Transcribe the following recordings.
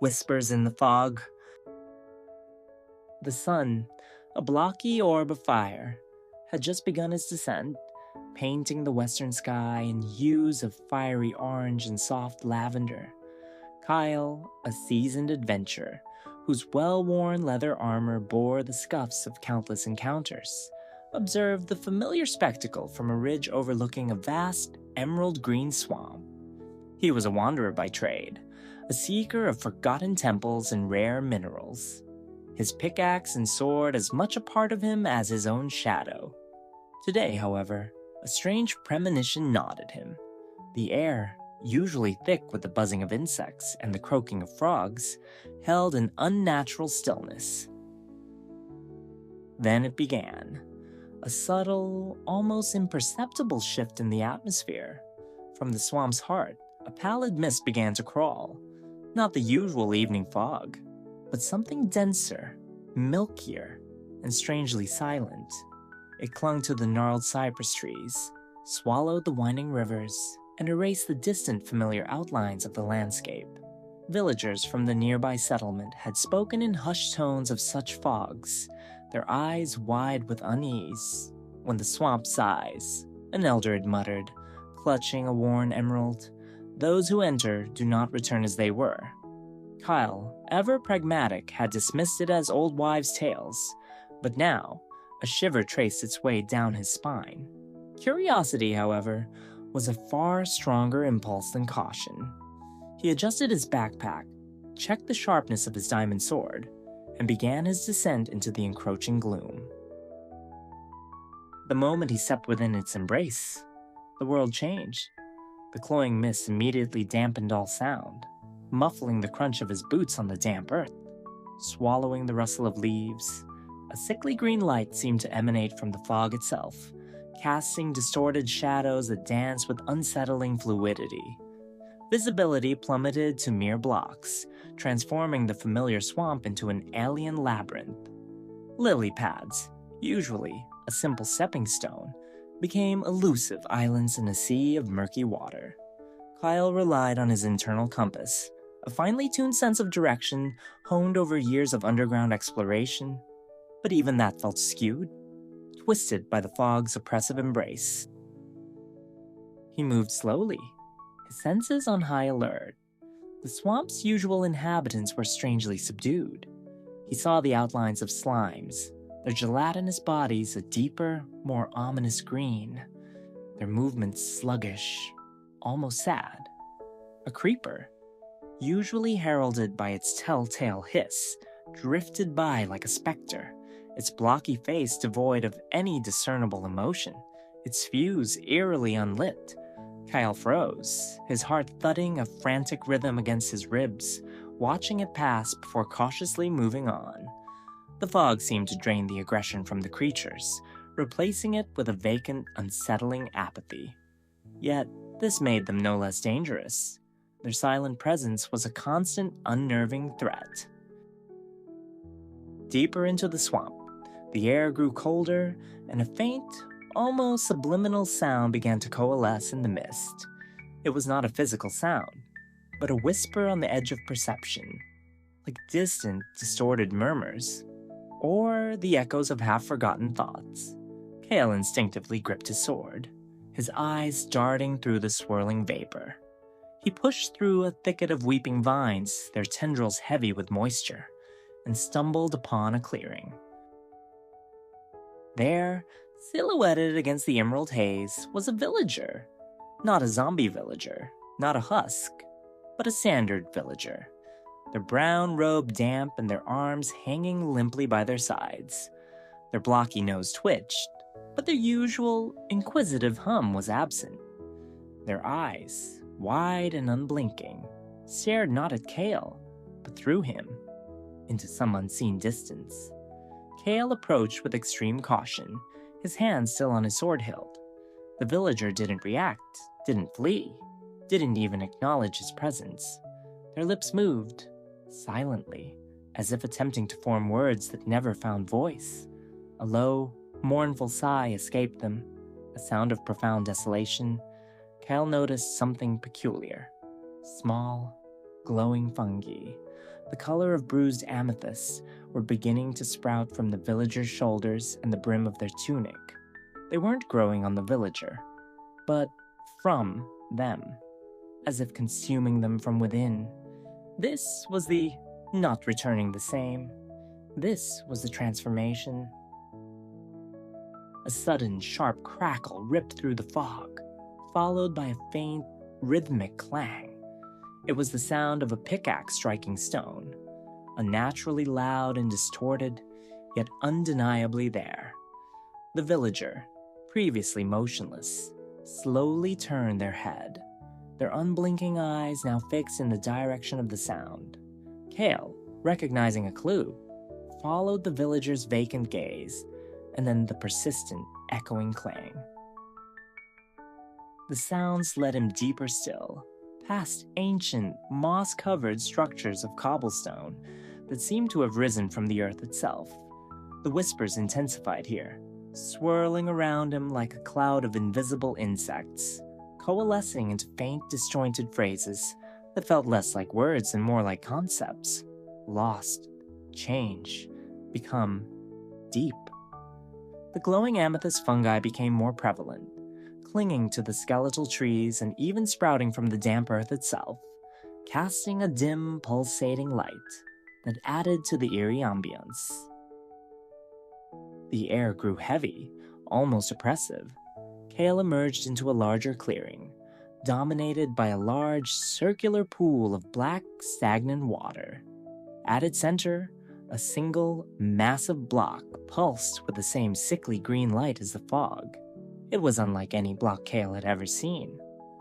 whispers in the fog. The sun, a blocky orb of fire, had just begun its descent, painting the western sky in hues of fiery orange and soft lavender. Kael, a seasoned adventurer, whose well-worn leather armor bore the scuffs of countless encounters, observed the familiar spectacle from a ridge overlooking a vast, emerald-green swamp. He was a wanderer by trade, a seeker of forgotten temples and rare minerals. His pickaxe and sword as much a part of him as his own shadow. Today, however, a strange premonition gnawed him. The air, usually thick with the buzzing of insects and the croaking of frogs, held an unnatural stillness. Then it began. A subtle, almost imperceptible shift in the atmosphere. From the swamp's heart, a pallid mist began to crawl. Not the usual evening fog, but something denser, milkier, and strangely silent. It clung to the gnarled cypress trees, swallowed the winding rivers, and erased the distant familiar outlines of the landscape. Villagers from the nearby settlement had spoken in hushed tones of such fogs, their eyes wide with unease. When the swamp sighs, an elder had muttered, clutching a worn emerald, "Those who enter do not return as they were." Kael, ever pragmatic, had dismissed it as old wives' tales, but now a shiver traced its way down his spine. Curiosity, however, was a far stronger impulse than caution. He adjusted his backpack, checked the sharpness of his diamond sword, and began his descent into the encroaching gloom. The moment he stepped within its embrace, the world changed. The cloying mist immediately dampened all sound, muffling the crunch of his boots on the damp earth, swallowing the rustle of leaves. A sickly green light seemed to emanate from the fog itself, casting distorted shadows that danced with unsettling fluidity. Visibility plummeted to mere blocks, transforming the familiar swamp into an alien labyrinth. Lily pads, usually a simple stepping stone, became elusive islands in a sea of murky water. Kael relied on his internal compass, a finely tuned sense of direction honed over years of underground exploration, but even that felt skewed, twisted by the fog's oppressive embrace. He moved slowly, his senses on high alert. The swamp's usual inhabitants were strangely subdued. He saw the outlines of slimes, their gelatinous bodies a deeper, more ominous green, their movements sluggish, almost sad. A creeper, usually heralded by its telltale hiss, drifted by like a specter, its blocky face devoid of any discernible emotion, its fuse eerily unlit. Kael froze, his heart thudding a frantic rhythm against his ribs, watching it pass before cautiously moving on. The fog seemed to drain the aggression from the creatures, replacing it with a vacant, unsettling apathy. Yet, this made them no less dangerous. Their silent presence was a constant, unnerving threat. Deeper into the swamp, the air grew colder, and a faint, almost subliminal sound began to coalesce in the mist. It was not a physical sound, but a whisper on the edge of perception, like distant, distorted murmurs, or the echoes of half-forgotten thoughts. Kael instinctively gripped his sword, his eyes darting through the swirling vapor. He pushed through a thicket of weeping vines, their tendrils heavy with moisture, and stumbled upon a clearing. There, silhouetted against the emerald haze, was a villager. Not a zombie villager, not a husk, but a standard villager. Their brown robe damp and their arms hanging limply by their sides. Their blocky nose twitched, but their usual, inquisitive hum was absent. Their eyes, wide and unblinking, stared not at Kael, but through him, into some unseen distance. Kael approached with extreme caution, his hand still on his sword hilt. The villager didn't react, didn't flee, didn't even acknowledge his presence. Their lips moved, silently, as if attempting to form words that never found voice. A low, mournful sigh escaped them, a sound of profound desolation. Kael noticed something peculiar. Small, glowing fungi, the color of bruised amethyst, were beginning to sprout from the villagers' shoulders and the brim of their tunic. They weren't growing on the villager, but from them, as if consuming them from within. This was the not returning the same. This was the transformation. A sudden, sharp crackle ripped through the fog, followed by a faint, rhythmic clang. It was the sound of a pickaxe striking stone, unnaturally loud and distorted, yet undeniably there. The villager, previously motionless, slowly turned their head, their unblinking eyes now fixed in the direction of the sound. Kael, recognizing a clue, followed the villager's vacant gaze, and then the persistent, echoing clang. The sounds led him deeper still, past ancient, moss-covered structures of cobblestone that seemed to have risen from the earth itself. The whispers intensified here, swirling around him like a cloud of invisible insects, coalescing into faint, disjointed phrases that felt less like words and more like concepts. Lost, change, become, deep. The glowing amethyst fungi became more prevalent, clinging to the skeletal trees and even sprouting from the damp earth itself, casting a dim, pulsating light that added to the eerie ambience. The air grew heavy, almost oppressive. Kael emerged into a larger clearing, dominated by a large, circular pool of black, stagnant water. At its center, a single, massive block pulsed with the same sickly green light as the fog. It was unlike any block Kael had ever seen,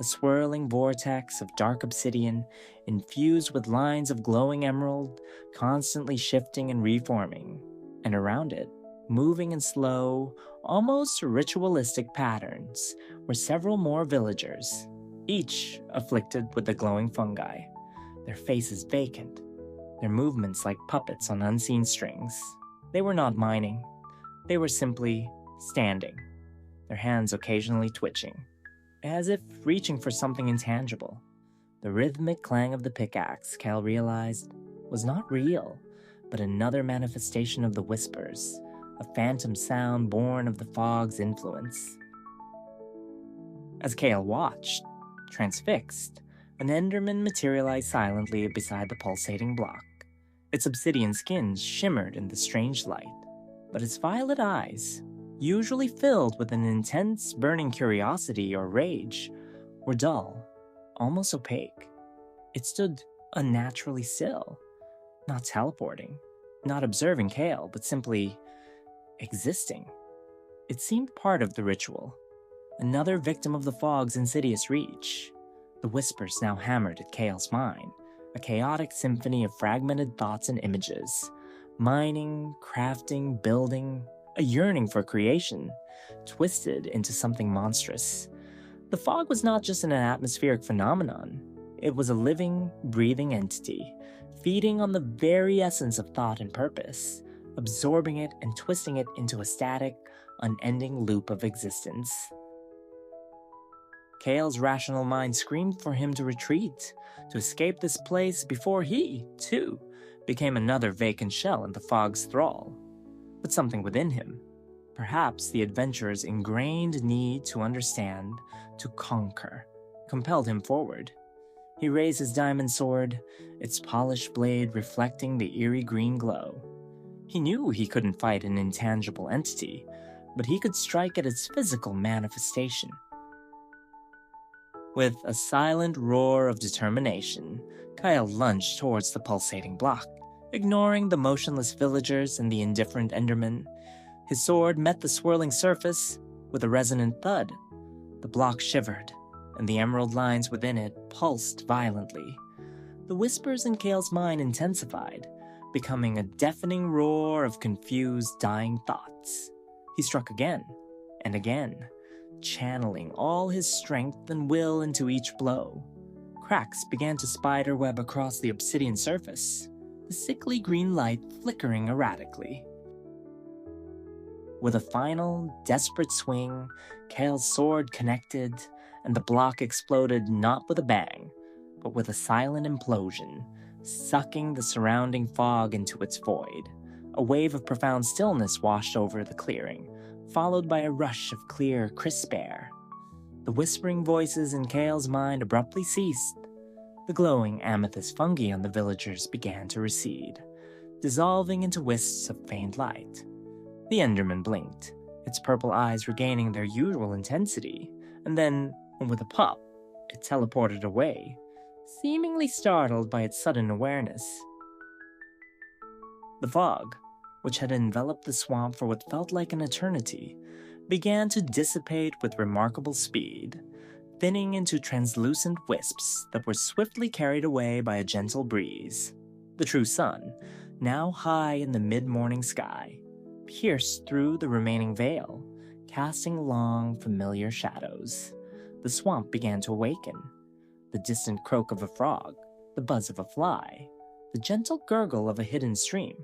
a swirling vortex of dark obsidian infused with lines of glowing emerald, constantly shifting and reforming, and around it, moving in slow, almost ritualistic patterns, were several more villagers, each afflicted with the glowing fungi, their faces vacant, their movements like puppets on unseen strings. They were not mining. They were simply standing, their hands occasionally twitching, as if reaching for something intangible. The rhythmic clang of the pickaxe, Kael realized, was not real, but another manifestation of the whispers, a phantom sound born of the fog's influence. As Kael watched, transfixed, an Enderman materialized silently beside the pulsating block. Its obsidian skin shimmered in the strange light, but its violet eyes, usually filled with an intense, burning curiosity or rage, were dull, almost opaque. It stood unnaturally still, not teleporting, not observing Kael, but simply existing. It seemed part of the ritual, another victim of the fog's insidious reach. The whispers now hammered at Kael's mind, a chaotic symphony of fragmented thoughts and images, mining, crafting, building, a yearning for creation, twisted into something monstrous. The fog was not just an atmospheric phenomenon. It was a living, breathing entity, feeding on the very essence of thought and purpose, absorbing it and twisting it into a static, unending loop of existence. Kael's rational mind screamed for him to retreat, to escape this place before he, too, became another vacant shell in the fog's thrall. But something within him, perhaps the adventurer's ingrained need to understand, to conquer, compelled him forward. He raised his diamond sword, its polished blade reflecting the eerie green glow. He knew he couldn't fight an intangible entity, but he could strike at its physical manifestation. With a silent roar of determination, Kael lunged towards the pulsating block, ignoring the motionless villagers and the indifferent Enderman. His sword met the swirling surface with a resonant thud. The block shivered, and the emerald lines within it pulsed violently. The whispers in Kael's mind intensified, becoming a deafening roar of confused, dying thoughts. He struck again, and again, channeling all his strength and will into each blow. Cracks began to spiderweb across the obsidian surface, the sickly green light flickering erratically. With a final, desperate swing, Kael's sword connected, and the block exploded not with a bang, but with a silent implosion, sucking the surrounding fog into its void. A wave of profound stillness washed over the clearing, followed by a rush of clear, crisp air. The whispering voices in Kael's mind abruptly ceased. The glowing amethyst fungi on the villagers began to recede, dissolving into wisps of faint light. The Enderman blinked, its purple eyes regaining their usual intensity, and then, with a pop, it teleported away, seemingly startled by its sudden awareness. The fog, which had enveloped the swamp for what felt like an eternity, began to dissipate with remarkable speed, thinning into translucent wisps that were swiftly carried away by a gentle breeze. The true sun, now high in the mid-morning sky, pierced through the remaining veil, casting long, familiar shadows. The swamp began to awaken. The distant croak of a frog, the buzz of a fly, the gentle gurgle of a hidden stream.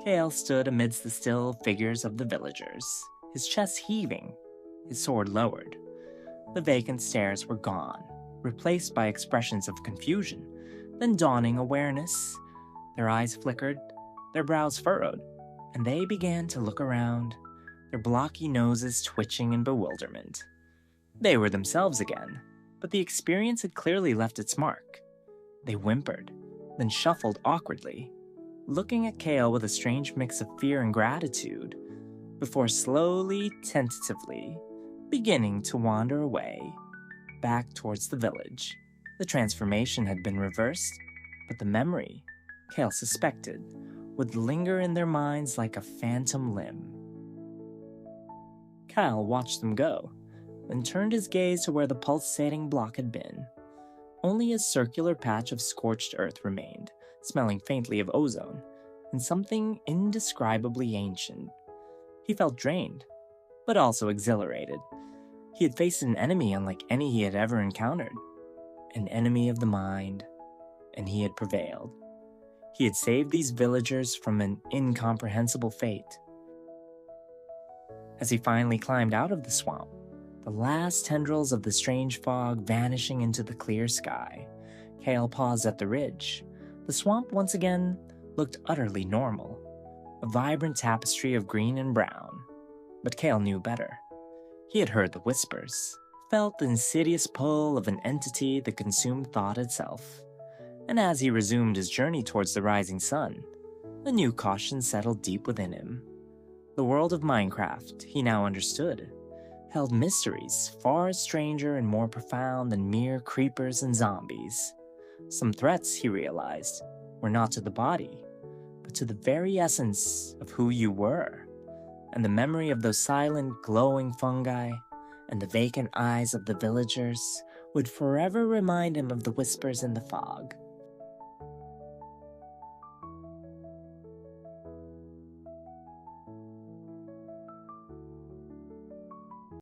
Kael stood amidst the still figures of the villagers, his chest heaving, his sword lowered. The vacant stares were gone, replaced by expressions of confusion, then dawning awareness. Their eyes flickered, their brows furrowed, and they began to look around, their blocky noses twitching in bewilderment. They were themselves again, but the experience had clearly left its mark. They whimpered, then shuffled awkwardly, looking at Kael with a strange mix of fear and gratitude, before slowly, tentatively, beginning to wander away, back towards the village. The transformation had been reversed, but the memory, Kael suspected, would linger in their minds like a phantom limb. Kael watched them go, then turned his gaze to where the pulsating block had been. Only a circular patch of scorched earth remained, smelling faintly of ozone, and something indescribably ancient. He felt drained, but also exhilarated. He had faced an enemy unlike any he had ever encountered, an enemy of the mind, and he had prevailed. He had saved these villagers from an incomprehensible fate. As he finally climbed out of the swamp, the last tendrils of the strange fog vanishing into the clear sky, Kael paused at the ridge. The swamp once again looked utterly normal, a vibrant tapestry of green and brown. But Kael knew better. He had heard the whispers, felt the insidious pull of an entity that consumed thought itself. And as he resumed his journey towards the rising sun, a new caution settled deep within him. The world of Minecraft, he now understood, held mysteries far stranger and more profound than mere creepers and zombies. Some threats, he realized, were not to the body, but to the very essence of who you were. And the memory of those silent, glowing fungi and the vacant eyes of the villagers would forever remind him of the whispers in the fog,